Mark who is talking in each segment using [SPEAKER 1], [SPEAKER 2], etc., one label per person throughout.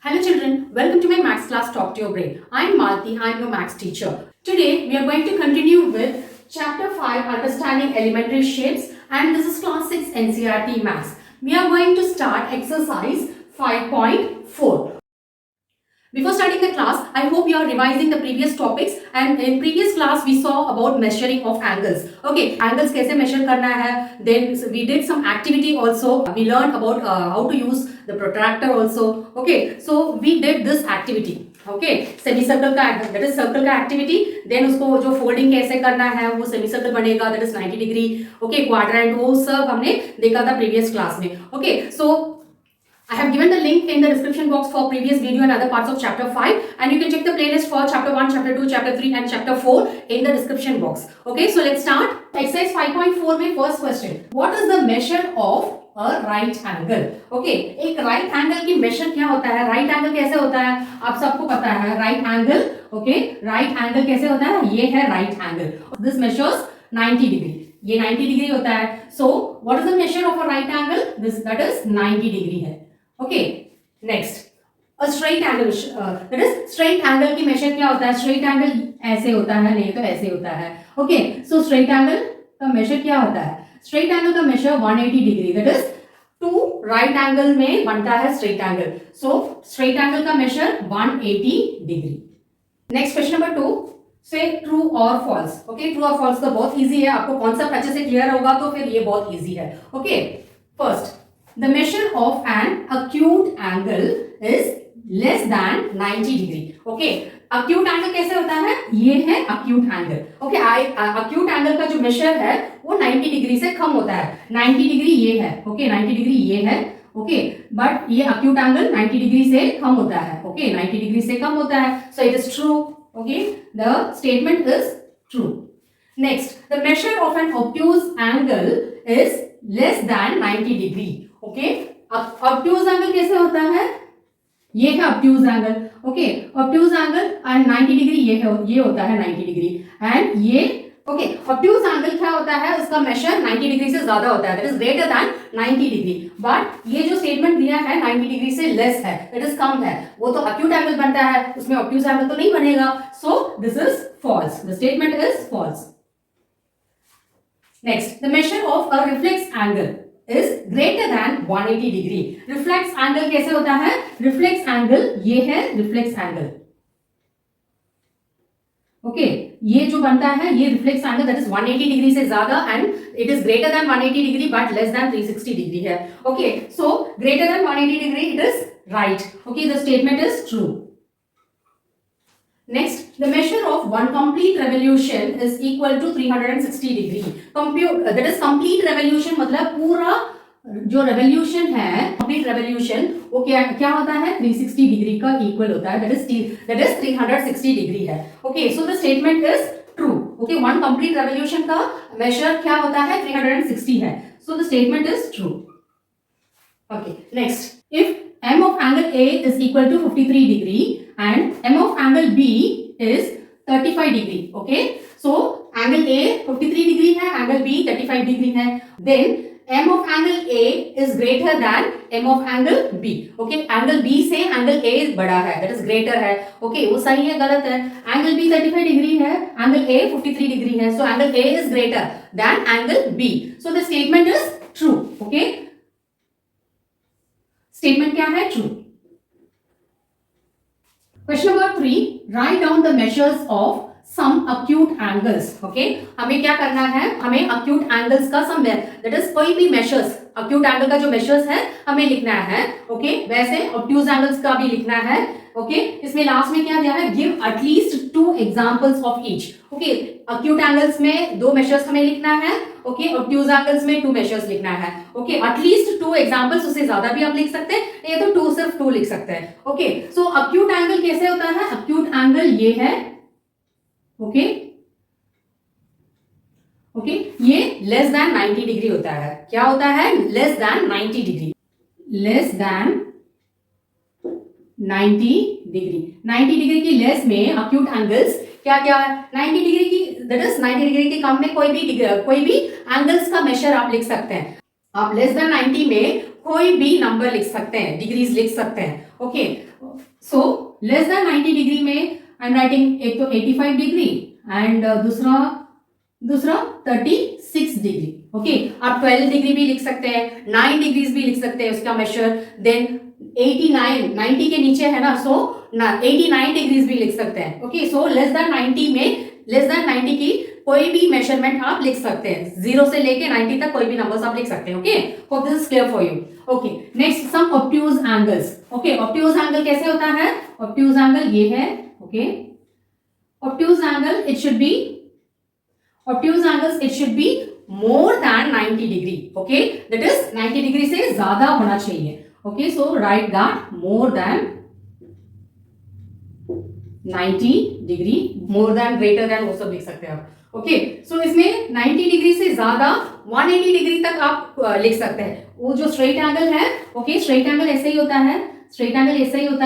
[SPEAKER 1] Hello children, welcome to my maths class Talk to Your Brain. I am Malti, I am your maths teacher. Today we are going to continue with chapter 5 Understanding Elementary Shapes and this is class 6 NCERT Maths. We are going to start exercise 5.4. Before starting the class, I hope you are revising the previous topics and in previous class we saw about measuring of angles. Okay, angles कैसे measure करना है. Then we did some activity also. We learned about how to use the protractor also. Okay, so we did this activity. Okay, semicircle का that is circle का activity. Then उसको जो folding कैसे करना है वो semicircle बनेगा that is 90 degree. Okay, quadrant वो सब हमने देखा था previous class में. Okay, so I have given the link in the description box for previous video and other parts of chapter 5 and you can check the playlist for chapter 1, chapter 2, chapter 3 and chapter 4 in the description box. Okay, so let's start. Exercise 5.4 में first question. What is the measure of a right angle? Okay, एक right angle की measure क्या होता है? Right angle कैसे होता है? आप सबको पता है right angle. Okay, right angle कैसे होता है? ये है right angle. This measures 90 degree. ये 90 डिग्री होता है. So what is the measure of a right angle? That is 90 degree है. Okay, next a straight angle that is straight angle की measure क्या होता है? Straight angle ऐसे होता है, नहीं तो ऐसे होता है. Okay, so straight angle का measure क्या होता है? Straight angle का measure 180 degree. That is two right angle में बनता है straight angle. So straight angle का measure 180 degree. Next question number 2. Say true or false. Okay, true or false तो बहुत easy है. आपको concept अच्छे से clear होगा तो फिर ये बहुत easy है. Okay, first. The measure of an acute angle is less than 90 degree. Okay, acute angle कैसे होता है? ये है acute angle. Okay, acute angle का जो measure है वो 90 डिग्री से कम होता है. 90 डिग्री ये है. Okay, 90 डिग्री ये है. Okay, but ये acute angle 90 डिग्री से कम होता है. Okay, 90 डिग्री से कम होता है. So it is true. Okay, the statement is true. Next, the measure of an obtuse angle is less than 90 degree. Okay, obtuse angle कैसे होता है? ये है obtuse angle. Okay, obtuse angle and 90 degree ये होता है 90 डिग्री एंड ये okay. Obtuse angle क्या होता है? उसका मेजर 90 डिग्री से ज्यादा होता है, that is greater than 90 degree. But ये जो स्टेटमेंट दिया है 90 डिग्री से लेस है, दैट इज कम है. वो तो एक्यूट एंगल बनता है, उसमें ऑब्ट्यूज एंगल तो नहीं बनेगा. So this is false. The statement is false. Next, the measure of a reflex angle is greater than 180 degree. Reflex angle कैसे होता है? Reflex angle ये है reflex angle. Okay, ये जो बनता है ये reflex angle that is 180 degree से ज्यादा and it is greater than 180 degree but less than 360 degree है. Okay, so greater than 180 degree it is right. Okay, the statement is true. Next, the measure of one complete revolution is equal to 360 degree. That is complete revolution मतलब पूरा जो revolution है complete revolution वो क्या होता है? 360 degree का equal होता है. That is 360 degree है. Okay, so the statement is true. Okay, one complete revolution का measure क्या होता है? 360 है. So the statement is true. Okay, next, if m of angle A is equal to 53 degree and m of angle B is 35 degree. Okay, so angle A 53 degree है, angle B 35 degree है. Then m of angle A is greater than m of angle B. Okay, angle B से angle A बड़ा है, that is greater है. Okay, वो सही है गलत है? Angle B 35 degree है, angle A 53 degree है. So angle A is greater than angle B. So the statement is true. Okay, statement क्या है? True. Question number 3. Write down the measures of some acute angles. Okay, हमें क्या करना है? हमें acute angles का some that is कोई भी measures acute angle का जो measures है हमें लिखना है. Okay, वैसे obtuse angles का भी लिखना है. Okay, इसमें लास्ट में क्या दिया है? Give at least 2 examples of each. Okay, acute angles में 2 measures हमें लिखना है. Okay, obtuse angles में 2 measures लिखना है. Okay, at least 2 examples, उससे ज्यादा भी आप लिख सकते हैं, ये तो 2 सिर्फ 2 लिख सकते हैं. Okay, so acute angle कैसे होता है? Acute angle ये है. Okay, okay, ये less than 90 डिग्री होता है. क्या होता है? Less than 90 degree. Less than 90 degree. 90 degree की लेस में acute angles क्या क्या है? 90 डिग्री की that is 90 डिग्री के कम में कोई भी एंगल्स का मेजर आप लिख सकते हैं. आप लेस देन 90 में कोई भी नंबर लिख सकते हैं, डिग्रीज लिख सकते हैं. Okay, so less than 90 degree में आई एम राइटिंग एक तो 85 डिग्री एंड दूसरा 36 डिग्री. ओके, आप 12 डिग्री भी लिख सकते हैं, 9 डिग्रीज भी लिख सकते हैं उसका मेजर. देन 89, 90 के नीचे है ना, सो 89 डिग्रीज भी लिख सकते हैं. ओके, सो लेस देन 90 की कोई भी मेजरमेंट आप लिख सकते हैं. 0 से लेके 90 तक कोई भी नंबर्स आप लिख सकते हैं. Okay, hope this is clear for you. Okay, next sum obtuse angles. Okay, obtuse angle कैसे होता है? ऑब्ट्यूज एंगल ये है. Okay, obtuse angle it should be more than 90 degree. Okay, that is 90 degree से ज्यादा होना चाहिए. Okay, so write that more than 90 degree, more than, greater than वो सब लिख सकते हैं आप. ओके, सो इसमें 90 डिग्री से ज्यादा 180 डिग्री तक आप लिख सकते हैं. वो जो स्ट्रेट एंगल है, ओके, स्ट्रेट एंगल ऐसे ही होता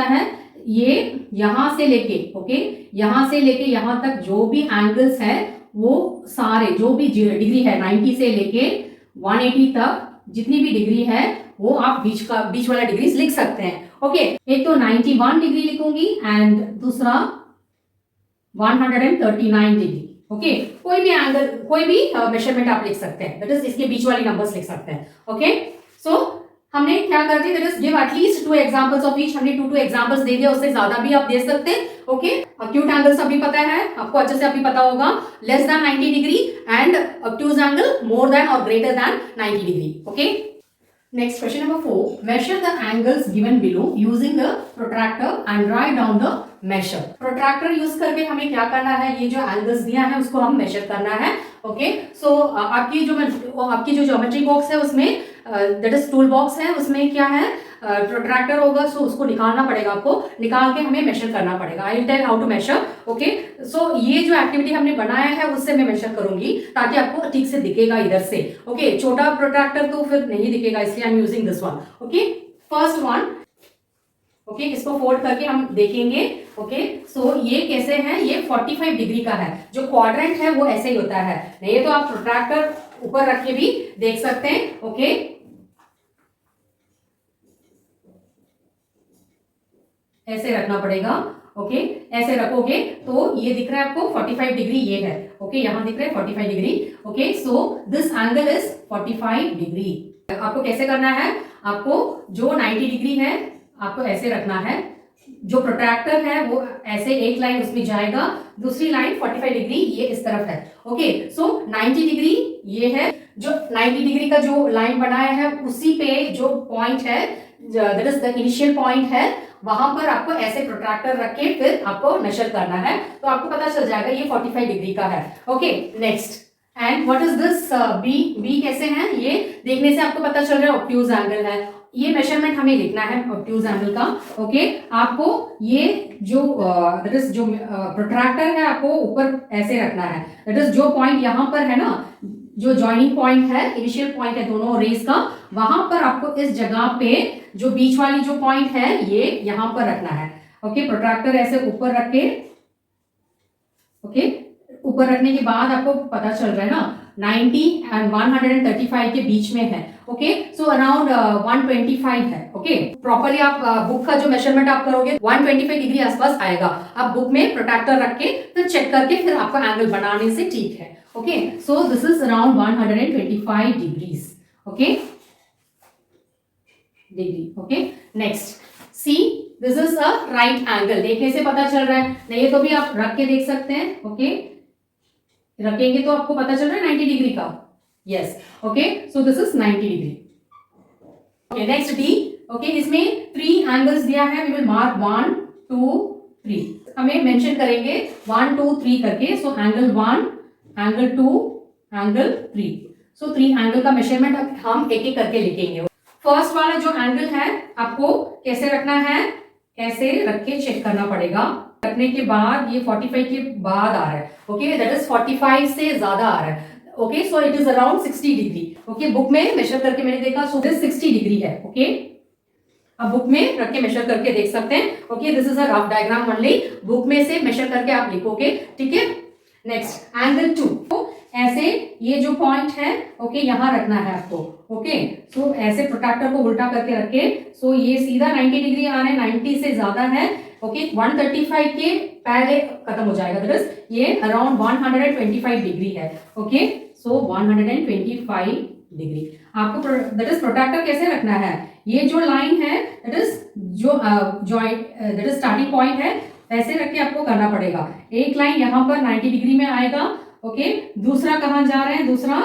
[SPEAKER 1] है. ये यहां से लेके, ओके, यहां से लेके यहां तक जो भी एंगल्स है वो सारे जो भी डिग्री है 90 से लेके 180 तक जितनी भी डिग्री है वो आप बीच वाला डिग्रीज लिख सकते हैं. ओके, एक तो 91 डिग्री लिखूंगी एंड दूसरा 139 डिग्री. ओके, कोई भी एंगल, कोई भी मेजरमेंट आप लिख सकते हैं. दैट इज इसके बीच वाली नंबर्स लिख सकते हैं. ओके, सो हमने क्या कर दिया, that is give at least 2 examples of each. हमने 2 एग्जांपल्स दे दिया, उससे ज्यादा भी आप दे सकते हैं. ओके, अक्यूट एंगल्स अभी पता है आपको, अच्छे से अभी पता होगा. Less than 90 degree and obtuse angle more than और greater than 90 degree. Okay, next question number 4, measure the angles given below using the protractor and write down the measure. protractor use करके हमें क्या करना है, ये जो एंगल्स दिया है उसको हम मेजर करना है. ओके, सो आपकी जो ज्योमेट्री बॉक्स है उसमें दैट इज टूल बॉक्स है, उसमें क्या है, प्रोट्रैक्टर होगा. सो उसको निकालना पड़ेगा, आपको निकाल के हमें मेजर करना पड़ेगा. I will tell how to measure. Okay, so ये जो एक्टिविटी हमने बनाया है उससे मैं मेजर करूंगी ताकि आपको ठीक से दिखेगा इधर से. ओके, छोटा प्रोट्रैक्टर तो फिर नहीं दिखेगा, इसलिए I am using this one. Okay, first one. Okay, इसको फोल्ड करके हम देखेंगे. ओके, सो ये कैसे है, ये 45 डिग्री का है. जो क्वाड्रेंट है वो ऐसे ही होता है. नहीं तो आप प्रोट्रैक्टर ऊपर रख के भी देख सकते हैं. ओके, ऐसे रखना पड़ेगा. ओके, ऐसे रखोगे तो ये दिख रहा है आपको 45 डिग्री, ये है. ओके, यहां दिख रहा है 45 degree. Okay, so this angle is 45 degree. आपको कैसे करना है, आपको जो 90 डिग्री है आपको ऐसे रखना है. जो प्रोट्रैक्टर है वो ऐसे एक लाइन उसमें जाएगा, दूसरी लाइन 45 डिग्री ये इस तरफ है. ओके, सो 90 डिग्री ये है. जो 90 डिग्री का जो लाइन बनाया है उसी पे जो पॉइंट है, that is the initial point है, वहां पर आपको ऐसे प्रोट्रैक्टर रख के फिर आपको मेजर करना है. तो आपको पता चल जाएगा ये 45 डिग्री का है. Okay, next, and what is this B कैसे है, ये देखने से आपको पता चल रहा है ऑब्ट्यूज एंगल है. ये मेजरमेंट हमें लिखना है ऑब्ट्यूज एंगल का. ओके, आपको ये जो दैट इज जो प्रोट्रैक्टर है आपको ऊपर ऐसे रखना है. दैट इज जो पॉइंट यहाँ पर है ना, जो जॉइनिंग पॉइंट है, इनिशियल पॉइंट है दोनों रेस का, वहां पर आपको इस जगह पे जो बीच वाली जो पॉइंट है ये यहां पर रखना है. ओके, प्रोट्रैक्टर ऐसे ऊपर रख के, ओके, ऊपर रखने के बाद आपको पता चल रहा है ना 90 एंड 135 के बीच में है. ओके, सो अराउंड 125 है. ओके, प्रॉपरली आप बुक का जो मेजरमेंट आप करोगे 125 डिग्री आसपास आएगा. आप बुक में प्रोट्रैक्टर रख के फिर चेक करके फिर आपको एंगल बनाने से ठीक है. Okay, so this is around 125 degrees. Okay, degree. Okay, next, see this is a right angle. देखने से पता चल रहा है, नहीं तो भी आप रख के देख सकते हैं. ओके, रखेंगे तो आपको पता चल रहा है 90 डिग्री का. Yes. Okay, so this is 90 degree. Okay, next D. Okay, इसमें 3 एंगल्स दिया है. We will mark 1 2 3. हमें मेंशन करेंगे 1 2 3 करके. सो एंगल 1, एंगल 2, एंगल 3. सो 3 एंगल का मेजरमेंट हम एक एक करके लिखेंगे. फर्स्ट वाला जो एंगल है आपको कैसे रखना है, ऐसे रख के चेक करना पड़ेगा. रखने के बाद ये 45 के बाद आ रहा है. ओके, दैट इज 45 से ज्यादा आ रहा है. Okay, so it is around 60 degree. Okay, book में मेजर करके मैंने देखा, सो दिस 60 डिग्री है. ओके, अब बुक में रख के मेजर करके देख सकते हैं. Okay, this is a rough diagram only. Book में से मेजर करके आप लिखोगे. ठीक है, नेक्स्ट एंगल 2. ऐसे ये जो पॉइंट है ओके यहाँ रखना है आपको। ओके सो ऐसे प्रोट्रैक्टर को उल्टा करके रखे। सो ये सीधा 90 डिग्री आ रहा है, 90 से ज्यादा है ओके 135 के पहले खत्म हो जाएगा, दैट इज ये अराउंड 125 डिग्री है। ओके सो 125 डिग्री आपको दैट इज प्रोट्रैक्टर कैसे रखना है, ये जो लाइन है दैट इज जो joint that is starting point है ऐसे रख के आपको करना पड़ेगा। एक लाइन यहाँ पर 90 डिग्री में आएगा ओके दूसरा कहाँ जा रहे हैं, दूसरा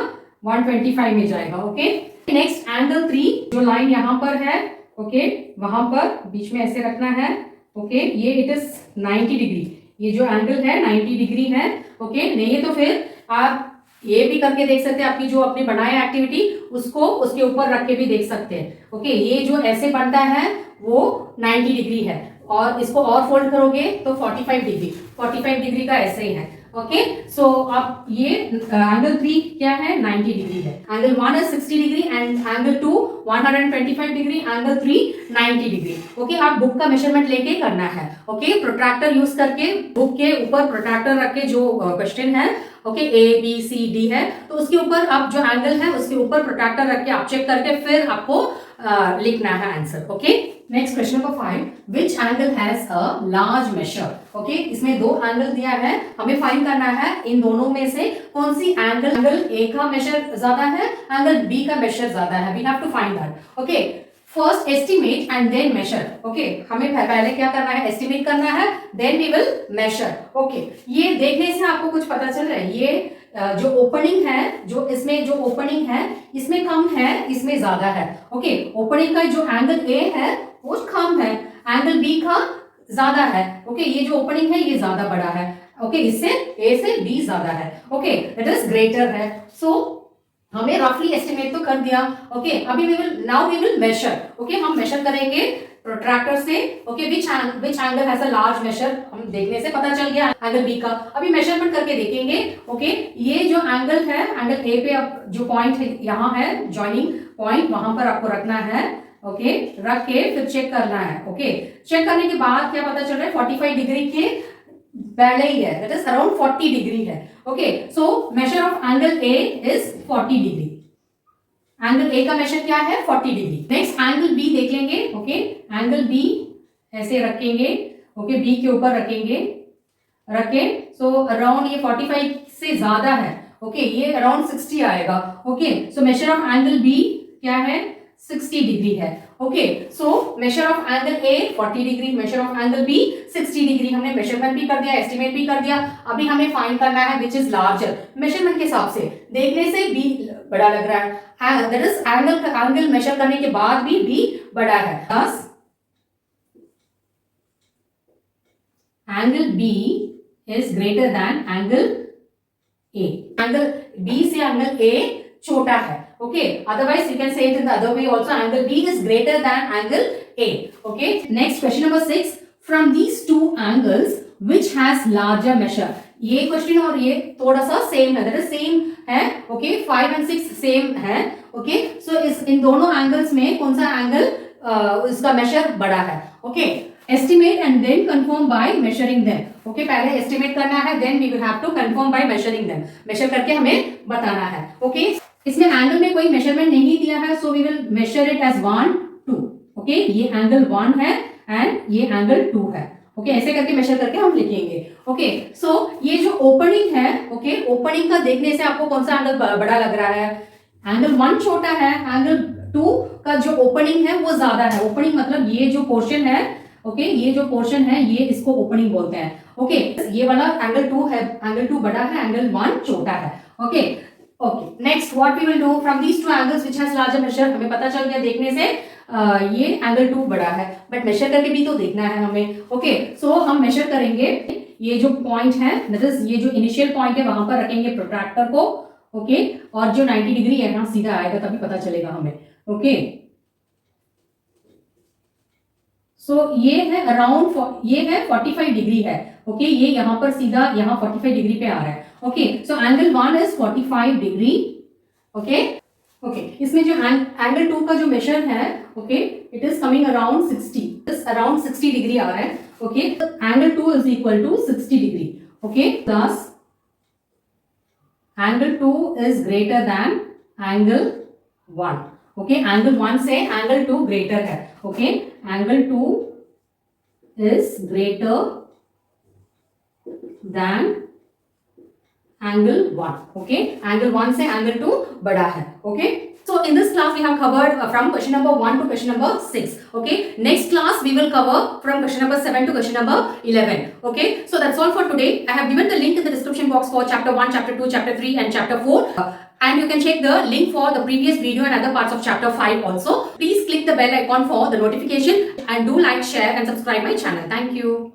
[SPEAKER 1] 125 में जाएगा। ओके नेक्स्ट एंगल 3 जो लाइन यहाँ पर है ओके वहां पर बीच में ऐसे रखना है। ओके ये इट इज 90 डिग्री, ये जो एंगल है 90 डिग्री है। ओके नहीं तो फिर आप ये भी करके देख सकते हैं, आपकी जो आपने बनाया एक्टिविटी उसको उसके ऊपर रख के भी देख सकते हैं। ओके ये जो ऐसे बनता है वो 90 डिग्री है और इसको और फोल्ड करोगे तो 45 डिग्री का ऐसे ही है। ओके सो अब ये एंगल 3 क्या है 90 डिग्री है, angle 1 is 60 degree and angle 2 125 degree, angle 3 90 degree. Okay आप बुक का मेजरमेंट लेके करना है। ओके प्रोट्रैक्टर यूज करके बुक के ऊपर प्रोट्रैक्टर रख के जो क्वेश्चन है okay A B C D है तो उसके ऊपर आप जो एंगल है उसके ऊपर प्रोट्रैक्टर रख के आप चेक करके फिर आपको लिखना है answer. Okay next question number 5, which angle has a large measure. Okay इसमें दो एंगल दिया है, हमें फाइंड करना है इन दोनों में से कौन सी एंगल ए का मेशर ज्यादा है, एंगल बी का मेशर ज्यादा है। We have to find that. Okay first estimate and then measure. Okay हमें पहले क्या करना है, एस्टिमेट करना है then we will measure. Okay ये देखने से आपको कुछ पता चल रहा है, ये जो ओपनिंग है जो इसमें जो ओपनिंग है इसमें कम है इसमें ज्यादा है। ओके ओपनिंग का जो एंगल ए है वो कम है, एंगल बी का ज्यादा है। ओके ये जो ओपनिंग है ये ज्यादा बड़ा है। ओके इससे ए से बी ज्यादा है। ओके दैट इज ग्रेटर है। सो हमने रफली एस्टिमेट तो कर दिया। ओके अभी now we will measure. Okay हम मेजर करेंगे प्रोट्रैक्टर से। Okay which angle has a large measure, हम देखने से पता चल गया एंगल बी का। अभी मेजरमेंट करके देखेंगे। ओके ये जो एंगल है एंगल ए पे अब जो पॉइंट है यहाँ है जॉइनिंग पॉइंट, वहां पर आपको रखना है। ओके रख के फिर चेक करना है। ओके चेक करने के बाद क्या पता चल रहा है 45 डिग्री के पहले ही है, दैट इज अराउंड 40 डिग्री है। Okay so measure of angle A is 40 degree, angle A का मेजर क्या है 40 डिग्री। नेक्स्ट एंगल बी देख लेंगे। ओके एंगल बी ऐसे रखेंगे। ओके बी के ऊपर रखे सो अराउंड ये 45 से ज्यादा है। ओके ये अराउंड 60 आएगा। Okay so measure of angle B क्या है 60 डिग्री है। Okay so measure of angle A 40 degree, measure of angle B 60 degree. हमने मेजरमेंट भी कर दिया, एस्टिमेट भी कर दिया। अभी हमें फाइंड करना है विच इज लार्जर। मेजरमेंट के हिसाब से देखने से बी बड़ा लग रहा है, दैट इज एंगल मेजर करने के बाद भी बी बड़ा है। Thus angle B is greater than angle A, angle B से एंगल ए छोटा है। Okay, otherwise you can say it in the other way also, angle B is greater than angle A. Okay, next question number 6, from these two angles which has larger measure। ये question और ये थोड़ा सा same है, that is same है। Okay 5 and 6 same है। Okay सो इस इन दोनों एंगल्स में कौन सा एंगल इसका मेजर बड़ा है। Okay estimate and then confirm by measuring them. Okay पहले एस्टिमेट करना है then we will have to confirm by measuring them, measure करके हमें बताना है। ओके इसमें एंगल में कोई मेजरमेंट नहीं दिया है so we will measure it as 1 2। Okay ये एंगल 1 है एंड ये एंगल 2 है। ओके ऐसे करके मेजर करके हम लिखेंगे। ओके सो ये जो ओपनिंग है ओके ओपनिंग का देखने से आपको कौन सा एंगल बड़ा लग रहा है, एंगल 1 छोटा है, एंगल 2 का जो ओपनिंग है वो ज्यादा है। ओपनिंग मतलब ये जो पोर्शन है ओके ये जो पोर्शन है ये इसको ओपनिंग बोलते हैं। ओके ये वाला एंगल 2 है, एंगल 2 बड़ा है, एंगल 1 छोटा है। Okay okay next what we will do from these two angles which has larger measure. हमें पता चल गया देखने से ये एंगल 2 बड़ा है, बट मेजर करके भी तो देखना है हमें। ओके सो हम मेजर करेंगे ये जो पॉइंट है दैट इज ये जो इनिशियल पॉइंट है वहां पर रखेंगे प्रोट्रैक्टर को। ओके और जो 90 डिग्री है यहाँ सीधा आएगा तभी पता चलेगा हमें। ओके सो ये है अराउंड ये है 45 डिग्री है। ओके ये यहाँ पर सीधा यहाँ 45 डिग्री पे आ रहा है। Okay so angle 1 is 45 degree. Okay okay इसमें जो एंगल 2 का जो मेजर है okay it is coming around 60, around 60 degree आ रहा है। Okay angle 2 is equal to 60 degree. Okay plus angle 2 is greater than angle 1. Okay, angle 1 से angle 2 greater है. Okay, angle 2 is greater than angle 1. Okay, angle 1 से angle 2 बड़ा है. Okay. So in this class we have covered from question number 1 to question number 6. Okay. Next class we will cover from question number 7 to question number 11. Okay. So that's all for today. I have given the link in the description box for chapter 1, chapter 2, chapter 3 and chapter 4. And you can check the link for the previous video and other parts of chapter 5 also. Please click the bell icon for the notification and do like, share and subscribe my channel. Thank you.